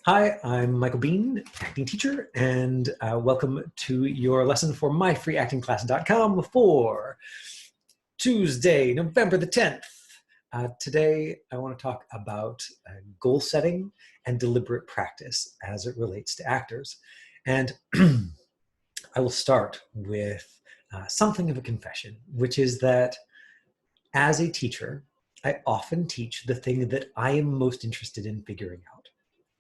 Hi, I'm Michael Bean, acting teacher, and welcome to your lesson for myfreeactingclass.com for Tuesday, November the 10th. Today, I want to talk about goal setting and deliberate practice as it relates to actors. And I will start with something of a confession, which is that as a teacher, I often teach the thing that I am most interested in figuring out.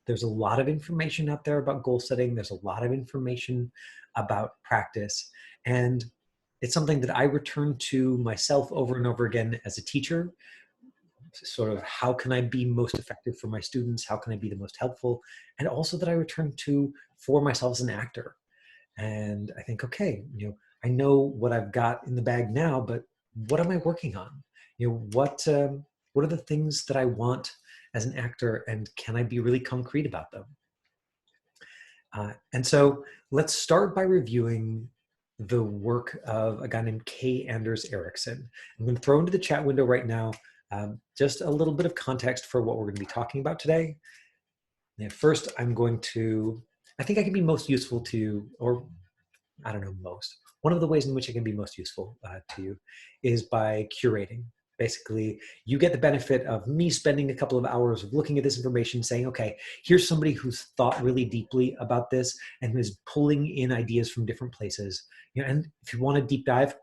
There's a lot of information out there about goal setting. There's a lot of information about practice. And it's something that I return to myself over and over again as a teacher. Sort of how can I be most effective for my students? How can I be the most helpful? And also that I return to for myself as an actor. And I think, okay, I know what I've got in the bag now, but what am I working on? What are the things that I want as an actor, and can I be really concrete about them? And so let's start by reviewing the work of a guy named K. Anders Ericsson. I'm going to throw into the chat window right now just a little bit of context for what we're going to be talking about today. And first, I think I can be most useful to you, or I don't know, one of the ways in which I can be most useful to you is by curating. Basically, you get the benefit of me spending a couple of hours of looking at this information, saying, okay, here's somebody who's thought really deeply about this and who is pulling in ideas from different places. And if you want a deep dive,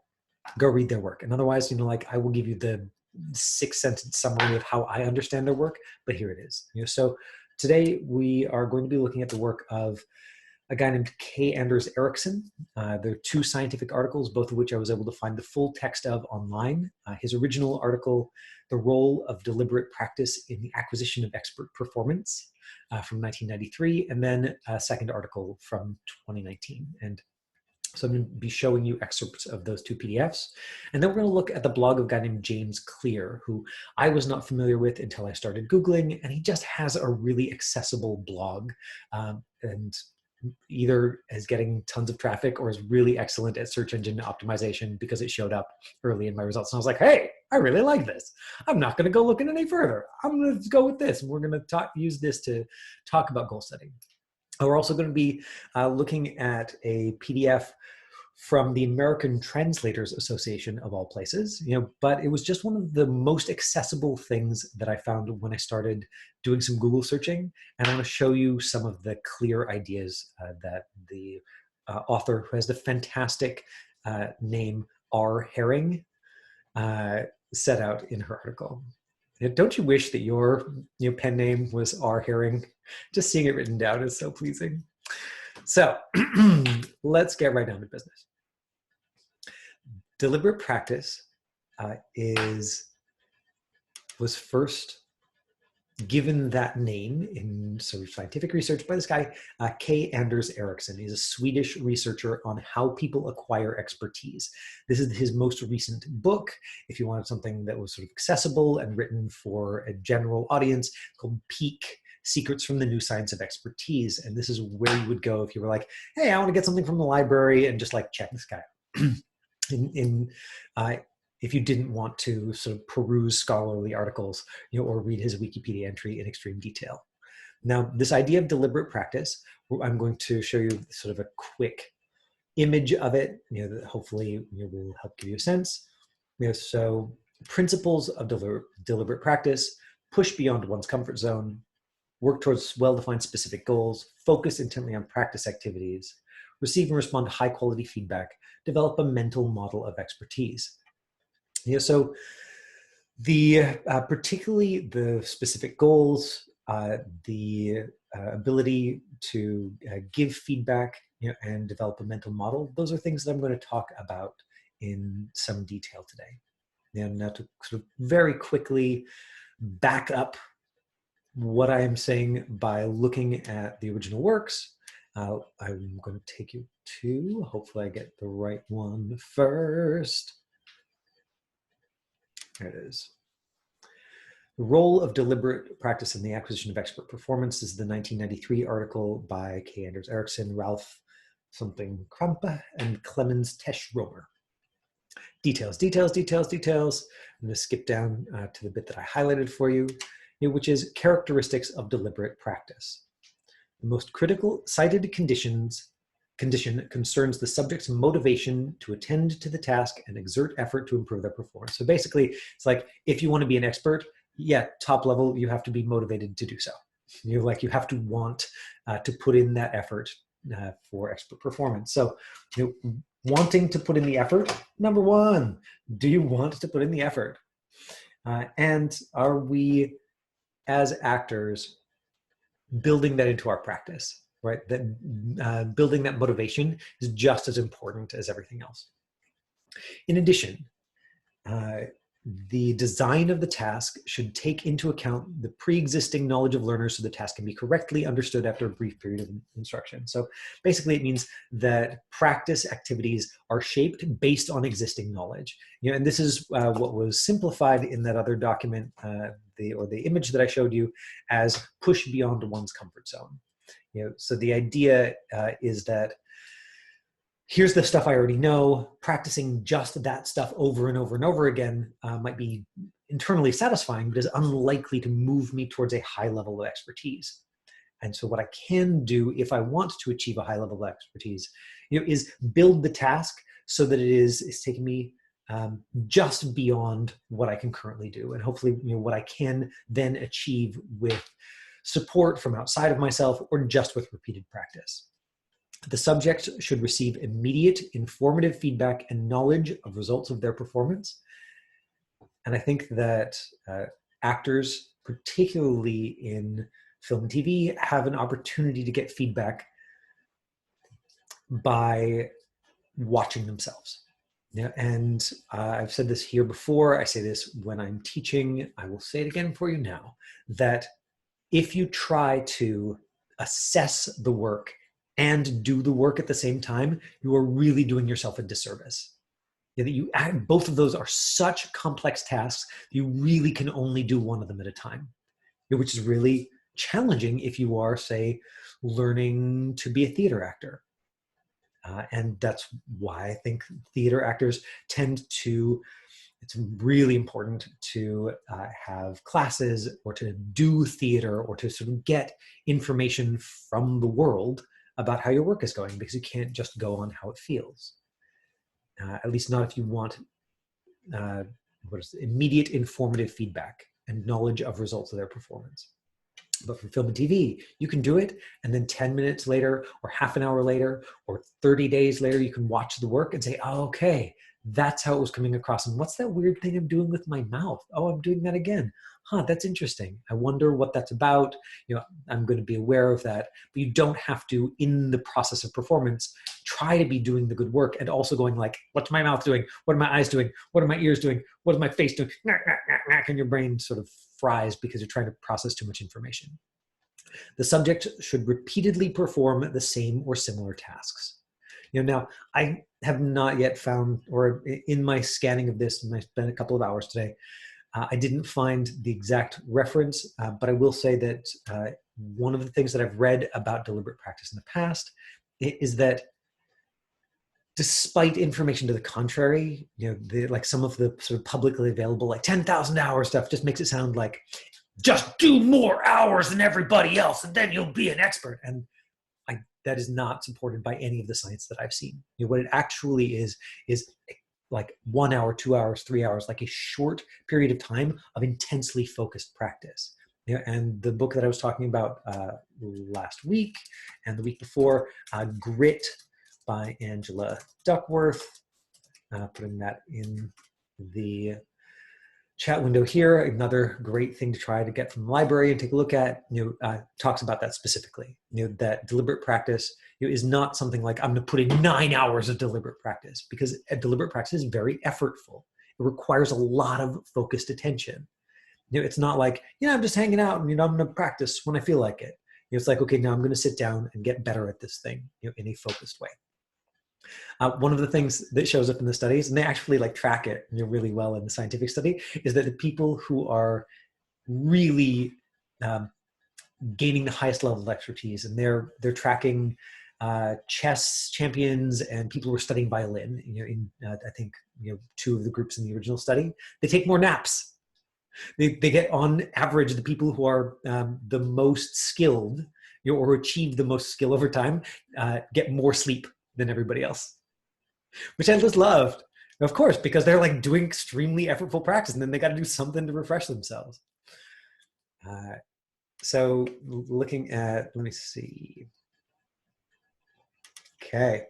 go read their work. And otherwise, I will give you the 6-sentence summary of how I understand their work, but here it is. So today we are going to be looking at the work of a guy named K. Anders Ericsson. There are 2 scientific articles, both of which I was able to find the full text of online. His original article, The Role of Deliberate Practice in the Acquisition of Expert Performance, from 1993, and then a second article from 2019. And so I'm going to be showing you excerpts of those 2 PDFs. And then we're going to look at the blog of a guy named James Clear, who I was not familiar with until I started Googling, and he just has a really accessible blog. And either is getting tons of traffic or is really excellent at search engine optimization because it showed up early in my results. And I was like, hey, I really like this. I'm not going to go looking any further. I'm going to go with this. And we're going to use this to talk about goal setting. We're also going to be looking at a PDF from the American Translators Association, of all places, but it was just one of the most accessible things that I found when I started doing some Google searching. And I want to show you some of the clear ideas that the author, who has the fantastic name R. Herring, set out in her article. Don't you wish that your pen name was R. Herring? Just seeing it written down is so pleasing. So let's get right down to business. Deliberate practice was first given that name in sort of scientific research by this guy, K. Anders Ericsson. He's a Swedish researcher on how people acquire expertise. This is his most recent book. If you wanted something that was sort of accessible and written for a general audience, called Peak: Secrets from the New Science of Expertise. And this is where you would go if you were like, hey, I want to get something from the library, and just check this guy out. If you didn't want to sort of peruse scholarly articles, or read his Wikipedia entry in extreme detail. Now, this idea of deliberate practice, I'm going to show you sort of a quick image of it, that hopefully will help give you a sense. So principles of deliberate practice: push beyond one's comfort zone, work towards well-defined specific goals, focus intently on practice activities, receive and respond to high-quality feedback, develop a mental model of expertise. So particularly the specific goals, the ability to give feedback, and develop a mental model, those are things that I'm going to talk about in some detail today. And now to sort of very quickly back up what I am saying by looking at the original works, I'm going to take you to, hopefully I get the right one first. There it is. The Role of Deliberate Practice in the Acquisition of Expert Performance is the 1993 article by K. Anders Ericsson, Ralph something Krampe, and Clemens Tesch-Romer. Details, details, details, details. I'm going to skip down to the bit that I highlighted for you, which is characteristics of deliberate practice. The most critical cited condition concerns the subject's motivation to attend to the task and exert effort to improve their performance. So basically, it's like, if you want to be an expert, yeah, top level, you have to be motivated to do so. You have to want to put in that effort for expert performance. So, wanting to put in the effort, number one, do you want to put in the effort? And are we, as actors, building that into our practice, right? That building that motivation is just as important as everything else. In addition, the design of the task should take into account the pre-existing knowledge of learners so the task can be correctly understood after a brief period of instruction. So basically it means that practice activities are shaped based on existing knowledge. And this is what was simplified in that other document, the image that I showed you, as push beyond one's comfort zone. So the idea is that here's the stuff I already know. Practicing just that stuff over and over and over again might be internally satisfying, but is unlikely to move me towards a high level of expertise. And so what I can do if I want to achieve a high level of expertise, is build the task so that it's taking me just beyond what I can currently do. And hopefully, what I can then achieve with support from outside of myself or just with repeated practice. The subject should receive immediate informative feedback and knowledge of results of their performance. And I think that actors, particularly in film and TV, have an opportunity to get feedback by watching themselves. And I've said this here before, I say this when I'm teaching, I will say it again for you now, that if you try to assess the work and do the work at the same time, you are really doing yourself a disservice. Both of those are such complex tasks, you really can only do one of them at a time, which is really challenging if you are, say, learning to be a theater actor. And that's why I think theater actors it's really important to have classes or to do theater or to sort of get information from the world about how your work is going, because you can't just go on how it feels. At least not if you want immediate informative feedback and knowledge of results of their performance. But for film and TV, you can do it, and then 10 minutes later, or half an hour later, or 30 days later, you can watch the work and say, oh, okay, that's how it was coming across. And what's that weird thing I'm doing with my mouth? Oh, I'm doing that again. Huh, that's interesting. I wonder what that's about. I'm going to be aware of that. But you don't have to, in the process of performance, try to be doing the good work and also going like, what's my mouth doing? What are my eyes doing? What are my ears doing? What is my face doing? And your brain sort of fries because you're trying to process too much information. The subject should repeatedly perform the same or similar tasks. Now, I have not yet found, or in my scanning of this, and I spent a couple of hours today, I didn't find the exact reference, but I will say that one of the things that I've read about deliberate practice in the past is that despite information to the contrary, like some of the sort of publicly available, like 10,000 hour stuff just makes it sound like, just do more hours than everybody else and then you'll be an expert. And that is not supported by any of the science that I've seen. What it actually is like 1 hour, 2 hours, 3 hours, like a short period of time of intensely focused practice. And the book that I was talking about last week and the week before, Grit by Angela Duckworth, putting that in the chat window here, another great thing to try to get from the library and take a look at, talks about that specifically, that deliberate practice is not something like, I'm going to put in 9 hours of deliberate practice, because a deliberate practice is very effortful. It requires a lot of focused attention. It's not like, I'm just hanging out and, I'm going to practice when I feel like it. It's like, okay, now I'm going to sit down and get better at this thing, in a focused way. One of the things that shows up in the studies, and they actually track it really well in the scientific study, is that the people who are really gaining the highest level of expertise, and they're tracking chess champions and people who are studying violin, in I think 2 of the groups in the original study, they take more naps. They get, on average, the people who are the most skilled or achieve the most skill over time, get more sleep than everybody else, which I just loved. Of course, because they're like doing extremely effortful practice and then they got to do something to refresh themselves. So looking at, let me see. Okay.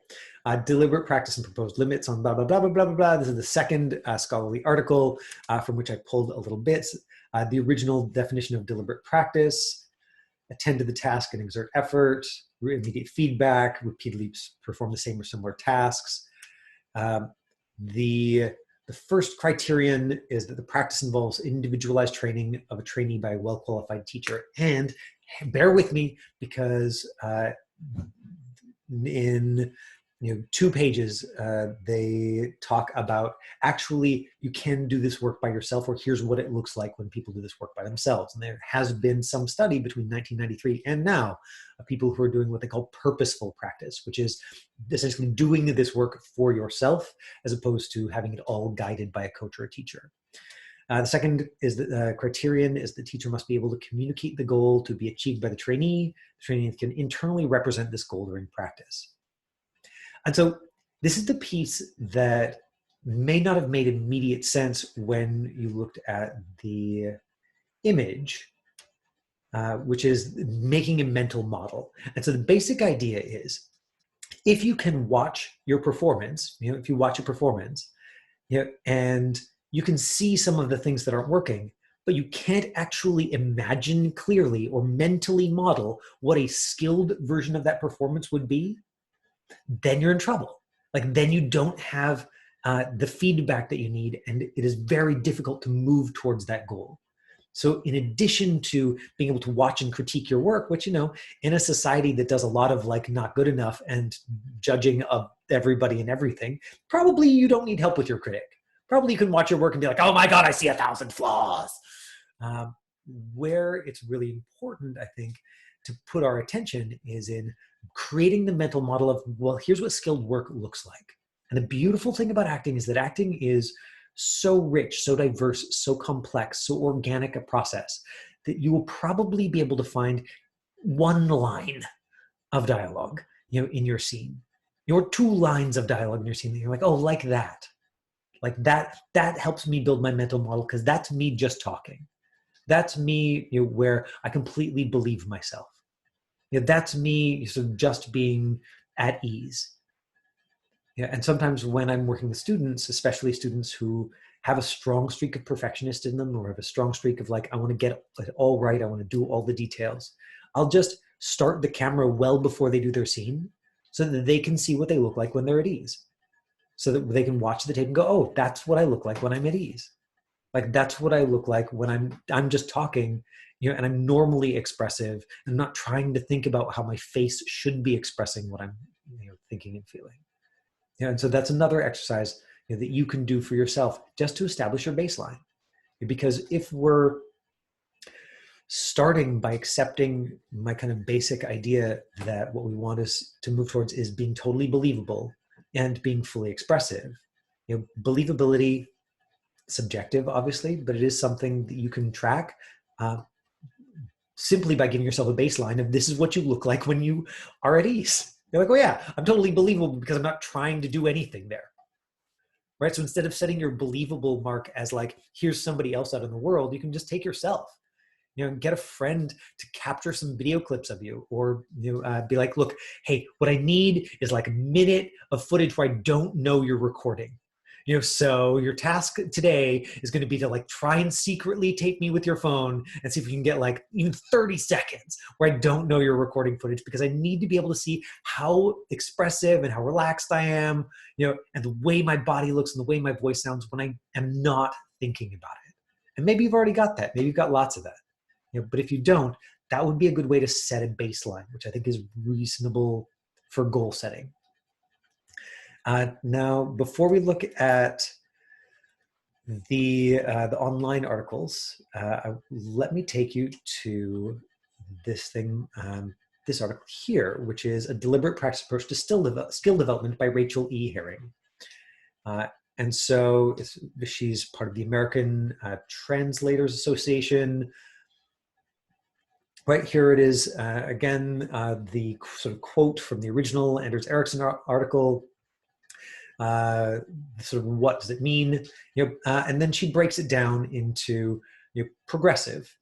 Deliberate practice and proposed limits on blah, blah, blah, blah, blah, blah, blah. This is the second scholarly article from which I pulled a little bit. The original definition of deliberate practice: attend to the task and exert effort, immediate feedback, repeatedly perform the same or similar tasks. The first criterion is that the practice involves individualized training of a trainee by a well-qualified teacher. And bear with me, because in 2 pages, they talk about actually you can do this work by yourself, or here's what it looks like when people do this work by themselves. And there has been some study between 1993 and now of people who are doing what they call purposeful practice, which is essentially doing this work for yourself as opposed to having it all guided by a coach or a teacher. The second is that the criterion is the teacher must be able to communicate the goal to be achieved by the trainee. The trainee can internally represent this goal during practice. And so this is the piece that may not have made immediate sense when you looked at the image, which is making a mental model. And so the basic idea is, if you can watch your performance, if you watch a performance, and you can see some of the things that aren't working, but you can't actually imagine clearly or mentally model what a skilled version of that performance would be, then you're in trouble. Like, then you don't have the feedback that you need, and it is very difficult to move towards that goal. So in addition to being able to watch and critique your work, which, in a society that does a lot of like not good enough and judging of everybody and everything, probably you don't need help with your critic. Probably you can watch your work and be like, oh my God, I see 1,000 flaws. Where it's really important, I think, to put our attention is in creating the mental model of, well, here's what skilled work looks like. And the beautiful thing about acting is that acting is so rich, so diverse, so complex, so organic a process that you will probably be able to find one line of dialogue, in your scene, or 2 lines of dialogue in your scene that you're like, oh, like that. Like that helps me build my mental model, because that's me just talking. That's me, where I completely believe myself. That's me sort of just being at ease. And sometimes when I'm working with students, especially students who have a strong streak of perfectionist in them, or have a strong streak of like, I want to get it all right, I want to do all the details, I'll just start the camera well before they do their scene so that they can see what they look like when they're at ease. So that they can watch the tape and go, oh, that's what I look like when I'm at ease. Like, that's what I look like when I'm just talking, and I'm normally expressive and not trying to think about how my face should be expressing what I'm thinking and feeling. And so that's another exercise that you can do for yourself just to establish your baseline. Because if we're starting by accepting my kind of basic idea that what we want us to move towards is being totally believable and being fully expressive, believability, subjective, obviously, but it is something that you can track simply by giving yourself a baseline of, this is what you look like when you are at ease. You're like, oh yeah, I'm totally believable because I'm not trying to do anything there. Right? So instead of setting your believable mark as like, here's somebody else out in the world, you can just take yourself. Get a friend to capture some video clips of you, or be like, look, hey, what I need is like a minute of footage where I don't know you're recording. So your task today is going to be to like try and secretly tape me with your phone and see if you can get like even 30 seconds where I don't know you're recording footage, because I need to be able to see how expressive and how relaxed I am, and the way my body looks and the way my voice sounds when I am not thinking about it. And maybe you've already got that. Maybe you've got lots of that. But if you don't, that would be a good way to set a baseline, which I think is reasonable for goal setting. Now, before we look at the online articles, let me take you to this thing, this article here, which is A Deliberate Practice Approach to Skill Development by Rachel E. Herring. And so she's part of the American Translators Association. Right here it is, again, the sort of quote from the original Anders Ericsson article. Sort of what does it mean? And then she breaks it down into progressive.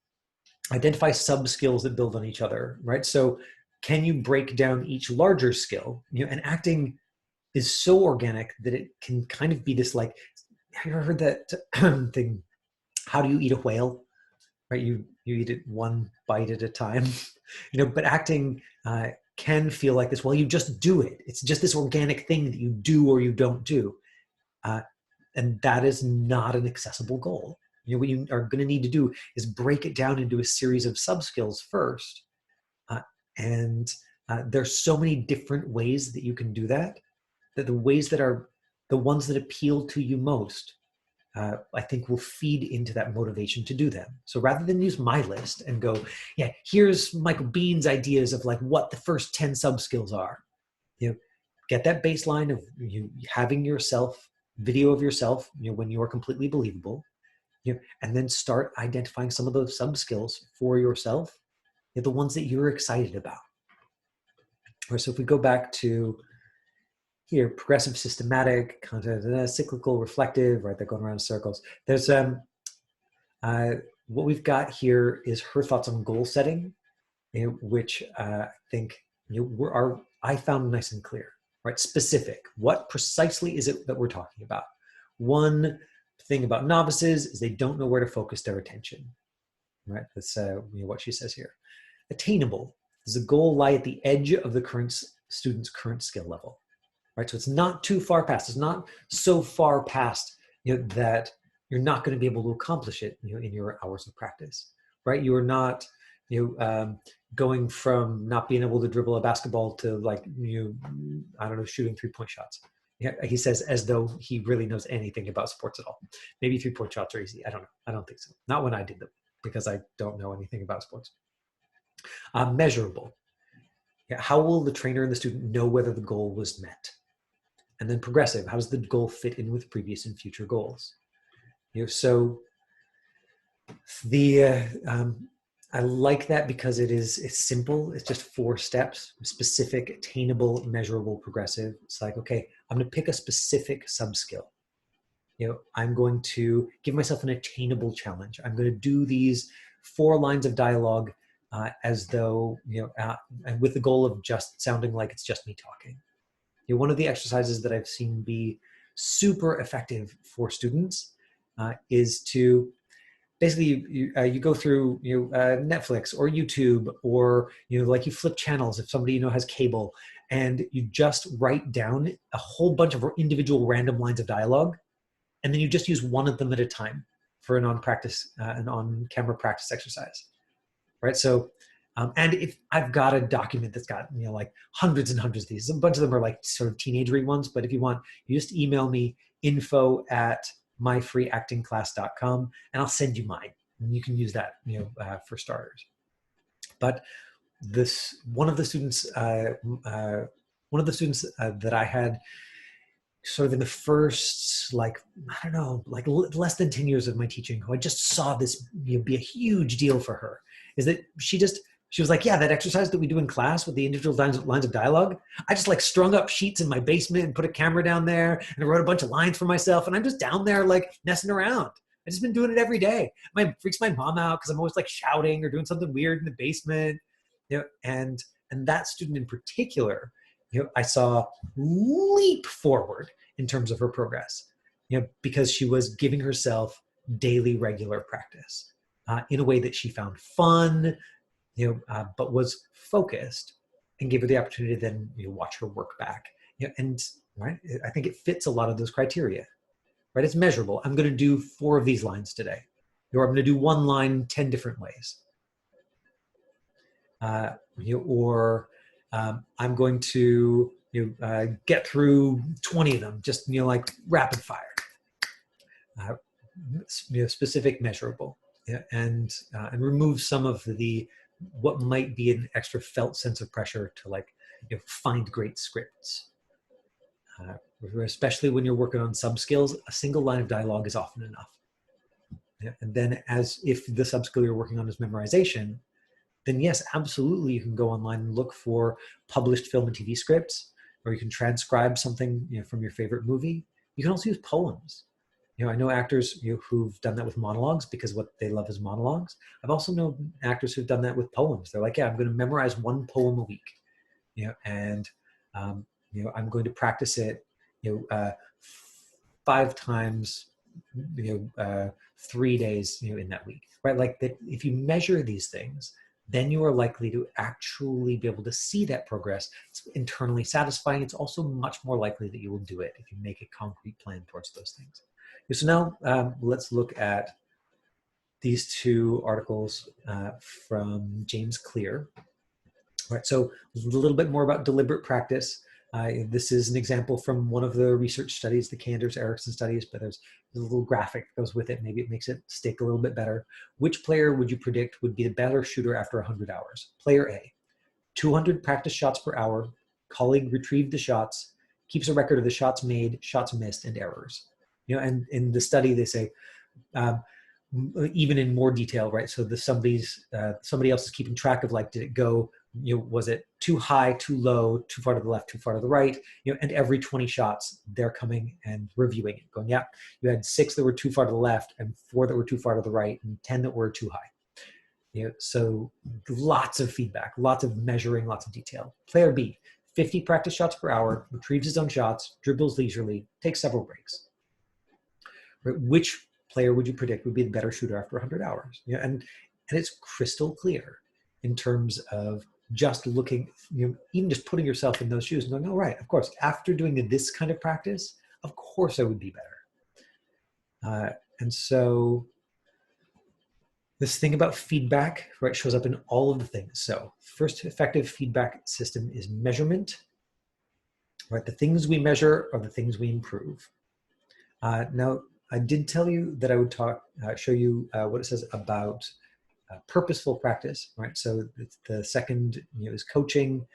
Identify sub-skills that build on each other, right? So can you break down each larger skill? And acting is so organic that it can kind of be this like, have you ever heard that thing, how do you eat a whale? Right, you eat it one bite at a time. But acting can feel like this. Well, you just do it. It's just this organic thing that you do or you don't do, and that is not an accessible goal. What you are going to need to do is break it down into a series of sub skills first, and there's so many different ways that you can do that. That the ways that are the ones that appeal to you most, I think will feed into that motivation to do them. So rather than use my list and go, yeah, here's Michael Bean's ideas of like what the first 10 sub skills are, get that baseline of you having yourself, video of yourself, when you're completely believable, and then start identifying some of those sub skills for yourself, the ones that you're excited about. So if we go back to here, progressive, systematic, content, cyclical, reflective, right? They're going around in circles. There's what we've got here is her thoughts on goal setting, which I think I found nice and clear, right? Specific. What precisely is it that we're talking about? One thing about novices is they don't know where to focus their attention, right? That's what she says here. Attainable. Does the goal lie at the edge of the current student's current skill level? Right, so it's not too far past. It's not so far past that you're not going to be able to accomplish it in your hours of practice. Right, you are not going from not being able to dribble a basketball to like I don't know, shooting 3-point shots. Yeah, he says as though he really knows anything about sports at all. Maybe 3-point shots are easy. I don't know. I don't think so. Not when I did them because I don't know anything about sports. Measurable. Yeah, how will the trainer and the student know whether the goal was met? And then progressive, how does the goal fit in with previous and future goals? So I like that because it's simple. It's just 4 steps: specific, attainable, measurable, progressive. It's like, okay, I'm going to pick a specific sub-skill. I'm going to give myself an attainable challenge. I'm going to do these 4 lines of dialogue as though, and with the goal of just sounding like it's just me talking. One of the exercises that I've seen be super effective for students is to basically you go through Netflix or YouTube, or like you flip channels if somebody has cable, and you just write down a whole bunch of individual random lines of dialogue, and then you just use one of them at a time for an on-camera practice exercise, right? So. And if I've got a document that's got, like hundreds and hundreds of these, a bunch of them are like sort of teenagery ones, but if you want, you just email me info@myfreeactingclass.com and I'll send you mine. And you can use that, for starters. But one of the students that I had sort of in the first, less than 10 years of my teaching, who I just saw this be a huge deal for her, is that she was like, yeah, that exercise that we do in class with the individual lines of dialogue, I just like strung up sheets in my basement and put a camera down there and I wrote a bunch of lines for myself. And I'm just down there like messing around. I've just been doing it every day. It freaks my mom out because I'm always like shouting or doing something weird in the basement. And that student in particular, I saw leap forward in terms of her progress, because she was giving herself daily regular practice in a way that she found fun, but was focused, and gave her the opportunity to then watch her work back. And right, I think it fits a lot of those criteria. Right, it's measurable. I'm going to do 4 of these lines today, or I'm going to do 1 line 10 different ways. I'm going to get through 20 of them, just like rapid fire. Specific, measurable, and remove some of what might be an extra felt sense of pressure to find great scripts. Especially when you're working on sub skills, a single line of dialogue is often enough. And then, as if the sub skill you're working on is memorization, then yes, absolutely, you can go online and look for published film and TV scripts, or you can transcribe something, from your favorite movie. You can also use poems. I know actors, who've done that with monologues because what they love is monologues. I've also known actors who've done that with poems. They're like, yeah, I'm going to memorize one poem a week, and I'm going to practice it, 5 times, 3 days, in that week, right? Like that, if you measure these things, then you are likely to actually be able to see that progress. It's internally satisfying. It's also much more likely that you will do it if you make a concrete plan towards those things. So now let's look at these 2 articles from James Clear. Right, so a little bit more about deliberate practice. This is an example from one of the research studies, the Ericsson studies, but there's a little graphic that goes with it. Maybe it makes it stick a little bit better. Which player would you predict would be the better shooter after 100 hours? Player A, 200 practice shots per hour, colleague retrieved the shots, keeps a record of the shots made, shots missed, and errors. And in the study, they say, even in more detail, right? So somebody else is keeping track of, like, did it go, was it too high, too low, too far to the left, too far to the right? And every 20 shots, they're coming and reviewing it, going, yeah, you had 6 that were too far to the left, and 4 that were too far to the right, and 10 that were too high. So lots of feedback, lots of measuring, lots of detail. Player B, 50 practice shots per hour, retrieves his own shots, dribbles leisurely, takes several breaks. Right? Which player would you predict would be the better shooter after 100 hours? And it's crystal clear in terms of just looking, even just putting yourself in those shoes and going, oh, right, of course, after doing this kind of practice, of course I would be better. And so this thing about feedback, right, shows up in all of the things. So first effective feedback system is measurement, right? The things we measure are the things we improve. Now, I did tell you that I would show you what it says about purposeful practice, right? So the second, is coaching.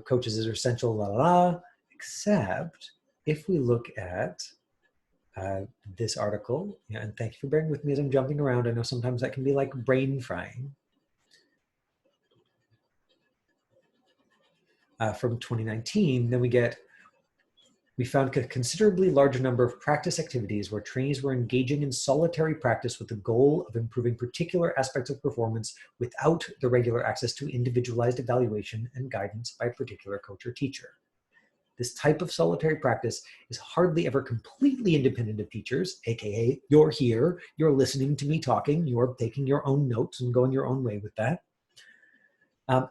Coaches are essential, la la la. Except if we look at this article, and thank you for bearing with me as I'm jumping around. I know sometimes that can be like brain frying. From 2019, then we found a considerably larger number of practice activities where trainees were engaging in solitary practice with the goal of improving particular aspects of performance without the regular access to individualized evaluation and guidance by a particular coach or teacher. This type of solitary practice is hardly ever completely independent of teachers, aka you're here, you're listening to me talking, you're taking your own notes and going your own way with that.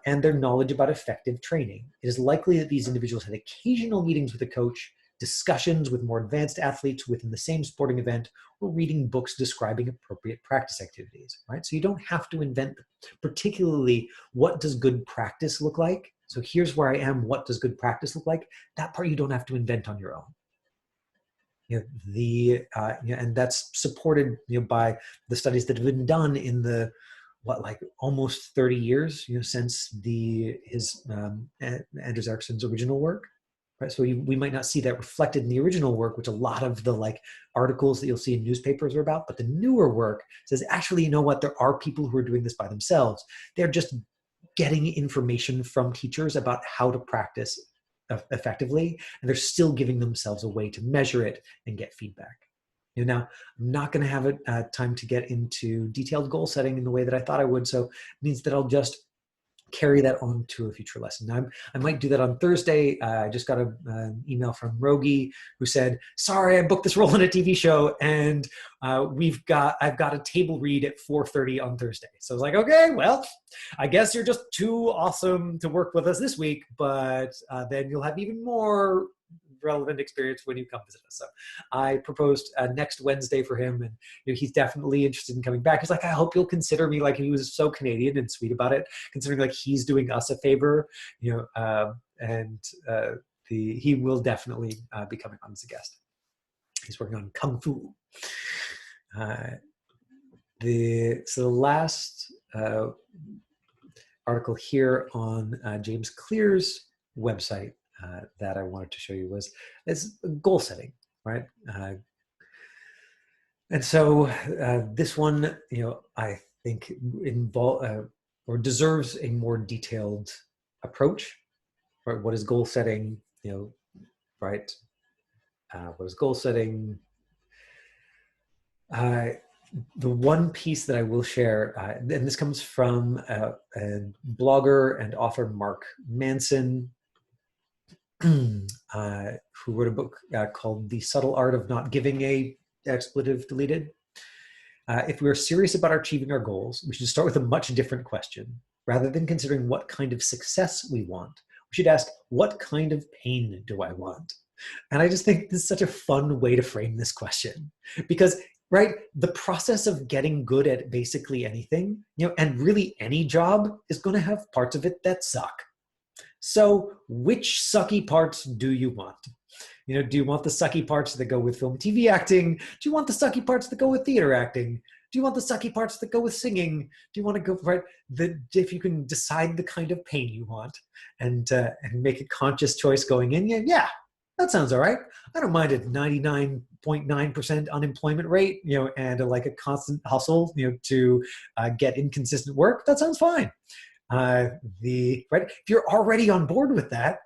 And their knowledge about effective training. It is likely that these individuals had occasional meetings with a coach, discussions with more advanced athletes within the same sporting event, or reading books describing appropriate practice activities, right? So you don't have to invent, particularly what does good practice look like? So here's where I am, what does good practice look like? That part you don't have to invent on your own. And that's supported by the studies that have been done in the almost 30 years since Anders Ericsson's original work, right? So we might not see that reflected in the original work, which a lot of the articles that you'll see in newspapers are about, but the newer work says, actually, what, there are people who are doing this by themselves. They're just getting information from teachers about how to practice effectively, and they're still giving themselves a way to measure it and get feedback. Now, I'm not going to have time to get into detailed goal setting in the way that I thought I would, so it means that I'll just carry that on to a future lesson. Now, I might do that on Thursday. I just got an email from Rogi who said, sorry, I booked this role in a TV show, and I've got a table read at 4:30 on Thursday. So I was like, okay, well, I guess you're just too awesome to work with us this week, but then you'll have even more relevant experience when you come visit us. So I proposed next Wednesday for him, and he's definitely interested in coming back. He's like, I hope you'll consider me. He was so Canadian and sweet about it, considering he's doing us a favor, he will definitely be coming on as a guest. He's working on Kung Fu. The last article here on James Clear's website that I wanted to show you is goal setting, right? And so this one, I think or deserves a more detailed approach. Right? What is goal setting? Right? What is goal setting? The one piece that I will share, and this comes from a blogger and author, Mark Manson, who wrote a book called The Subtle Art of Not Giving a expletive deleted. If we are serious about achieving our goals, we should start with a much different question. Rather than considering what kind of success we want, we should ask, what kind of pain do I want? And I just think this is such a fun way to frame this question. Because, right, the process of getting good at basically anything, and really any job is going to have parts of it that suck. So which sucky parts do you want? Do you want the sucky parts that go with film, TV acting? Do you want the sucky parts that go with theater acting? Do you want the sucky parts that go with singing? Do you want to go, right? If you can decide the kind of pain you want and make a conscious choice going in, yeah, that sounds all right. I don't mind a 99.9% unemployment rate, and a constant hustle, to get inconsistent work. That sounds fine. Right? If you're already on board with that,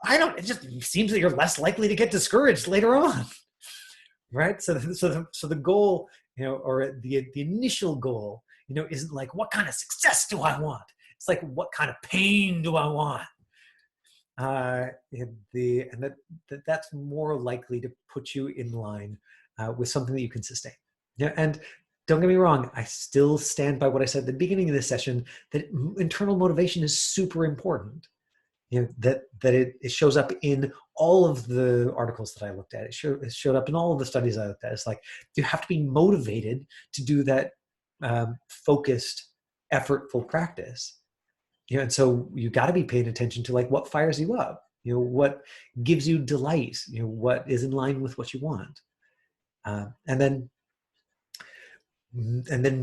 it just seems that you're less likely to get discouraged later on, right? So the goal, or the initial goal, isn't like, what kind of success do I want? It's like, what kind of pain do I want? That's more likely to put you in line with something that you can sustain. And don't get me wrong, I still stand by what I said at the beginning of this session, that internal motivation is super important. That it shows up in all of the articles that I looked at. It showed up in all of the studies I looked at. It's like, you have to be motivated to do that focused, effortful practice. And so you got to be paying attention to what fires you up, what gives you delight, what is in line with what you want. And then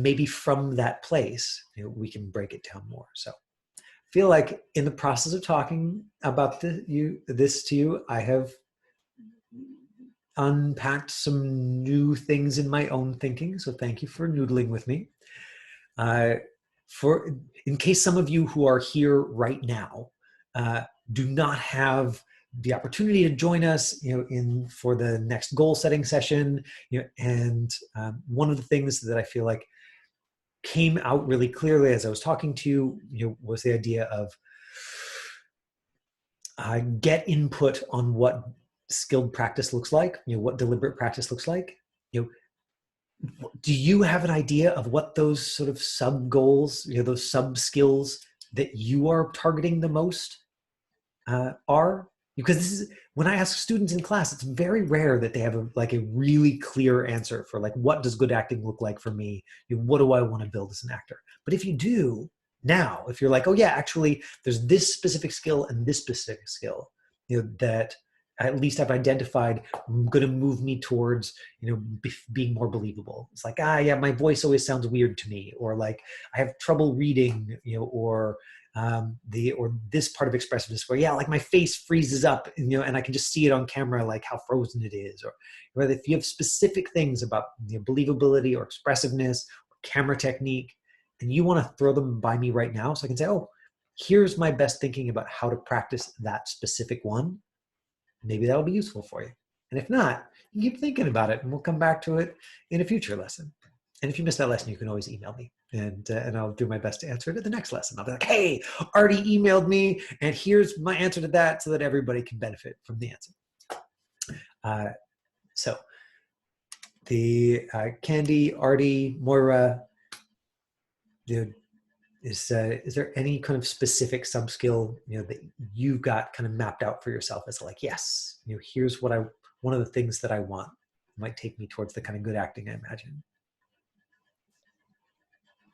maybe from that place, we can break it down more. So I feel like in the process of talking about this to you, I have unpacked some new things in my own thinking. So thank you for noodling with me. In case some of you who are here right now do not have the opportunity to join us, for the next goal setting session, and one of the things that I feel like came out really clearly as I was talking to you, was the idea of get input on what skilled practice looks like, what deliberate practice looks like. Do you have an idea of what those sort of sub goals, those sub skills that you are targeting the most are? Because this is, when I ask students in class, it's very rare that they have a really clear answer for what does good acting look like for me? What do I want to build as an actor? But if you do now, if you're like, oh yeah, actually there's this specific skill and this specific skill, that at least I've identified going to move me towards, being more believable. It's like, yeah, my voice always sounds weird to me, or I have trouble reading, or this part of expressiveness where, my face freezes up, and I can just see it on camera, how frozen it is. Or whether if you have specific things about believability or expressiveness or camera technique, and you want to throw them by me right now, so I can say, oh, here's my best thinking about how to practice that specific one. Maybe that'll be useful for you. And if not, you keep thinking about it, and we'll come back to it in a future lesson. And if you missed that lesson, you can always email me, and I'll do my best to answer it at the next lesson. I'll be like, hey, Artie emailed me, and here's my answer to that, so that everybody can benefit from the answer. So the Candy, Artie, Moira, is there any kind of specific sub-skill that you got kind of mapped out for yourself as yes, here's what one of the things that I want, might take me towards the kind of good acting I imagine?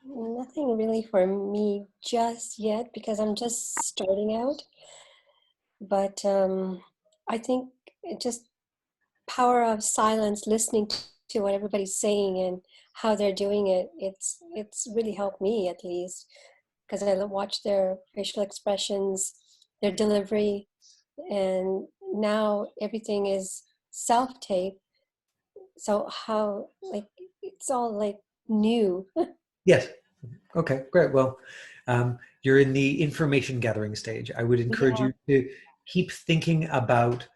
Nothing really for me just yet, because I'm just starting out. But I think it just power of silence, listening to what everybody's saying and how they're doing it. It's really helped me, at least, because I watch their facial expressions, their delivery, and now everything is self-tape. So it's all new. Yes. Okay, great. Well, You're in the information gathering stage. I would encourage Yeah. you to keep thinking about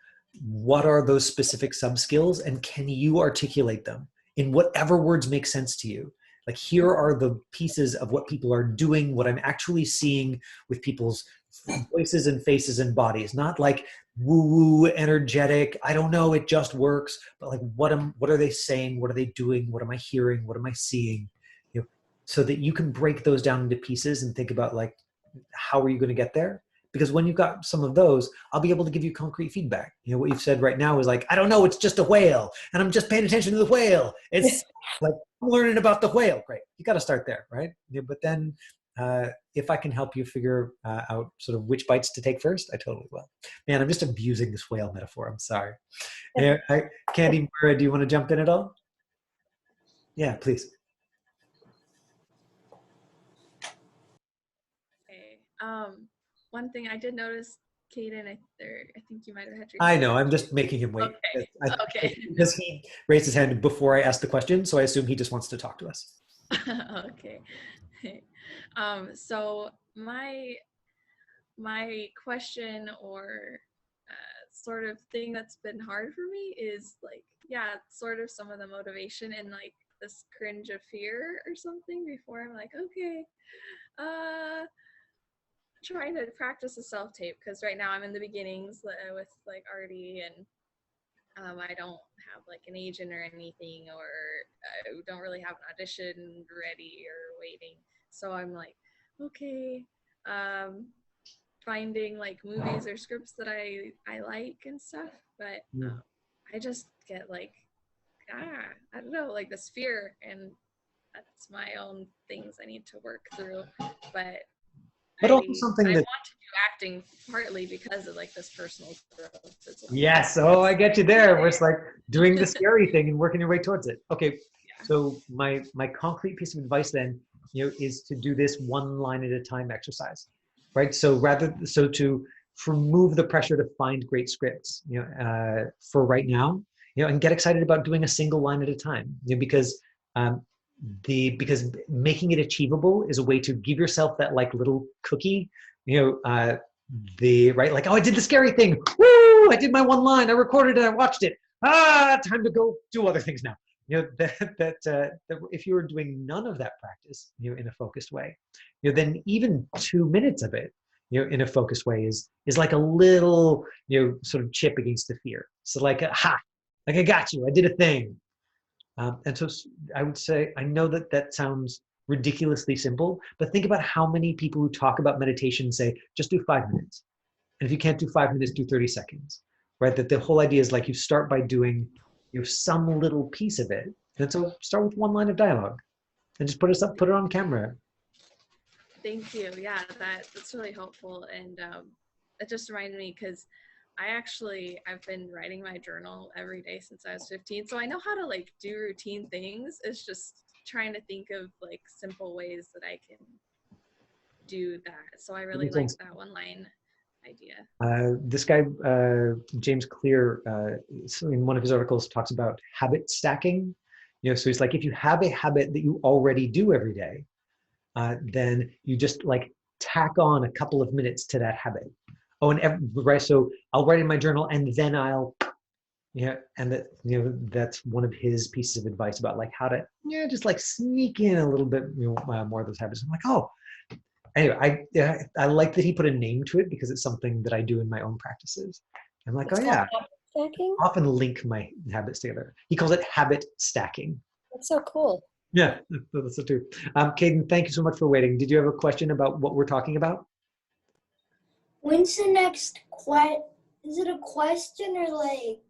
what are those specific sub skills and can you articulate them in whatever words make sense to you. Like, here are the pieces of what people are doing, what I'm actually seeing with people's voices and faces and bodies, not like woo woo energetic, I don't know, it just works, but like what are they saying, what are they doing, what am I hearing, what am I seeing, you know, so that you can break those down into pieces and think about like, how are you going to get there? Because when you've got some of those, I'll be able to give you concrete feedback. You know, what you've said right now is like, I don't know, it's just a whale and I'm just paying attention to the whale. It's like, I'm learning about the whale. Great. You got to start there, right? Yeah, but then if I can help you figure out sort of which bites to take first, I totally will. Man, I'm just abusing this whale metaphor. I'm sorry. Yeah, Candy, Mara, do you want to jump in at all? Yeah, please. Okay. One thing I did notice, Kaden, I think you might have had your I hand know, up. I'm just making him wait. Okay. Okay. Because he raised his hand before I asked the question, so I assume he just wants to talk to us. Okay. So my question or sort of thing that's been hard for me is like, yeah, sort of some of the motivation and like this cringe of fear or something before I'm like, okay, trying to practice a self-tape because right now I'm in the beginnings with like Artie and I don't have like an agent or anything, or I don't really have an audition ready or waiting. So I'm like, okay, finding like movies or scripts that I like and stuff. But I just get like, I don't know, like this fear, and that's my own things I need to work through. But also something I that, want to do acting partly because of like this personal growth as well. yes, oh, I get you there. Where it's like doing the scary thing and working your way towards it. Okay, yeah. So my concrete piece of advice then, you know, is to do this one line at a time exercise, right? So to remove the pressure to find great scripts, you know, for right now, you know, and get excited about doing a single line at a time, you know, because because making it achievable is a way to give yourself that like little cookie, you know, right, like, oh, I did the scary thing, woo, I did my one line, I recorded it, I watched it, time to go do other things now. You know, that if you were doing none of that practice, you know, in a focused way, you know, then even 2 minutes of it, you know, in a focused way is like a little, you know, sort of chip against the fear. So like, like I got you, I did a thing. And so I would say, I know that that sounds ridiculously simple, but think about how many people who talk about meditation say, just do 5 minutes. And if you can't do 5 minutes, do 30 seconds, right? That the whole idea is like you start by doing, you know, some little piece of it. And so start with one line of dialogue and just put it on camera. Thank you. Yeah, that's really helpful. And that just reminded me because I've been writing my journal every day since I was 15. So I know how to like do routine things. It's just trying to think of like simple ways that I can do that. So I really like that one line idea. This guy, James Clear, in one of his articles talks about habit stacking. You know, so he's like, if you have a habit that you already do every day, then you just like tack on a couple of minutes to that habit. Oh, and right, so I'll write in my journal and then I'll, yeah, and that, you know, that's one of his pieces of advice about like how to, yeah, just like sneak in a little bit, you know, more of those habits. I'm like, oh, anyway, I like that he put a name to it because it's something that I do in my own practices. I'm like, It's oh yeah, stacking? often link my habits together. He calls it habit stacking. That's so cool. Yeah, that's it too. Caden, thank you so much for waiting. Did you have a question about what we're talking about? When's the next is it a question or like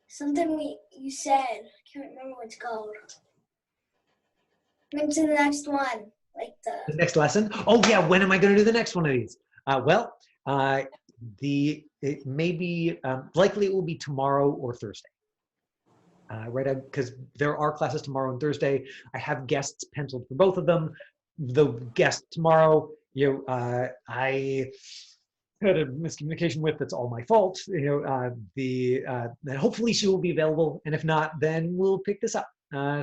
something you said? I can't remember what it's called. When's the next one? Like the next lesson? Oh yeah, when am I going to do the next one of these? It may be, likely it will be tomorrow or Thursday. Right, because there are classes tomorrow and Thursday. I have guests penciled for both of them. The guest tomorrow, you know, I had a miscommunication with. That's all my fault. You know, then hopefully she will be available, and if not, then we'll pick this up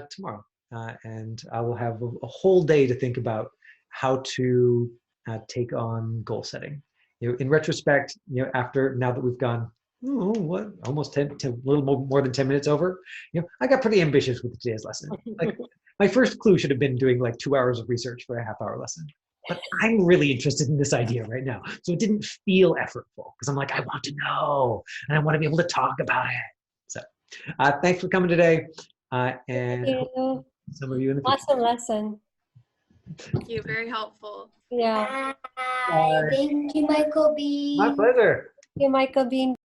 tomorrow, and I will have a whole day to think about how to take on goal setting. In retrospect, now that we've gone, almost 10, a little more than 10 minutes over, I got pretty ambitious with today's lesson. Like, my first clue should have been doing like 2 hours of research for a half-hour lesson. But I'm really interested in this idea right now. So it didn't feel effortful because I'm like, I want to know and I want to be able to talk about it. So thanks for coming today. And some of you in the future. Awesome lesson. Thank you. Very helpful. Yeah. Thank you, Michael B. My pleasure. Thank you, Michael Bean.